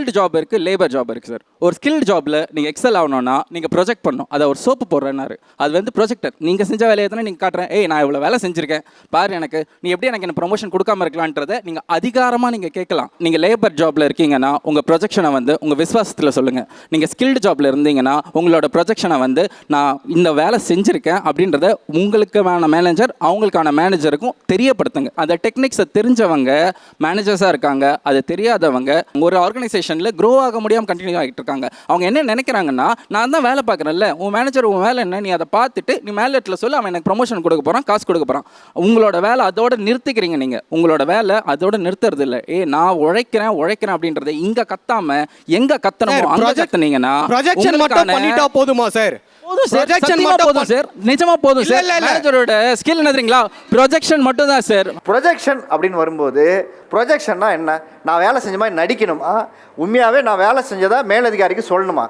Skilled job இருக்குது, labour job இருக்குது sir. ஒரு ஸ்கில்டு ஜாபில் நீங்கள் எக்ஸல் ஆகணும்னா நீங்கள் ப்ரொஜெக்ட் பண்ணணும். அதை ஒரு சோப்பு போடுறேன்னாரு, அது வந்து ப்ரொஜெக்டர். நீங்கள் செஞ்ச வேலையை தானே நீங்கள் காட்டுறேன், ஏய் நான் இவ்வளோ வேலை செஞ்சுருக்கேன் பாரு, எனக்கு நீ எப்படி எனக்கு ப்ரொமோஷன் கொடுக்காம இருக்கலான்றதை நீங்கள் அதிகாரமாக நீங்கள் கேட்கலாம். நீங்கள் லேபர் ஜாபில் இருக்கீங்கன்னா உங்கள் ப்ரொஜெக்ஷனை வந்து உங்கள் விஸ்வாசத்தில் சொல்லுங்கள். நீங்கள் ஸ்கில்டு ஜாபில் இருந்தீங்கன்னா உங்களோட ப்ரொஜெக்ஷனை வந்து நான் இந்த வேலை செஞ்சுருக்கேன் அப்படின்றத உங்களுக்கான மேனேஜர் அவங்களுக்கான மேனேஜருக்கும் தெரியப்படுத்துங்க. அந்த டெக்னிக்ஸை தெரிஞ்சவங்க மேனேஜர்ஸாக இருக்காங்க, அது தெரியாதவங்க ஒரு ஆர்கனைசேஷனில் க்ரோ ஆக முடியாமல் கண்டினியூ ஆகிட்டு இருக்காங்க. அவங்க என்ன நினைக்கிறாங்கன்னா, நான் தான் வேலை பார்க்குறேன்ல, உன் மேனேஜர் உன் வேலை என்ன, நீ அதை பார்த்துட்டு நீ மேலேட்டில் சொல்லி அவன் எனக்கு ப்ரொமோஷன் கொடுக்க போகிறான், காசு கொடுக்க போகிறான். உங்களோட வேலை அதோட நிறுத்திக்கிறீங்க. நீங்கள் உங்களோட வேலை அதோட நிறுத்துறது இல்லை. நான் உழைக்கிறேன் அப்படின்றத இங்கே கத்தாம எங்கே கத்தணுமோ அங்கே கத்துனீங்கன்னா ப்ரொஜெக்ஷன் மட்டும் பண்ணிட்டா போதுமா சார்? போதும் சார், நிஜமா போதும் சார். மேனேஜரோட ஸ்கில் என்ன தெரியுங்களா? ப்ரொஜெக்ஷன் மட்டும் தான் சார். ப்ரொஜெக்ஷன் அப்படின்னு வரும்போது ப்ரொஜெக்ஷன்னா என்ன? நான் வேலை செஞ்ச மாதிரி நடிக்கணுமா, உண்மையாகவே நான் வேலை செஞ்சதா மேலதிகாரிக்கு சொல்லணுமா?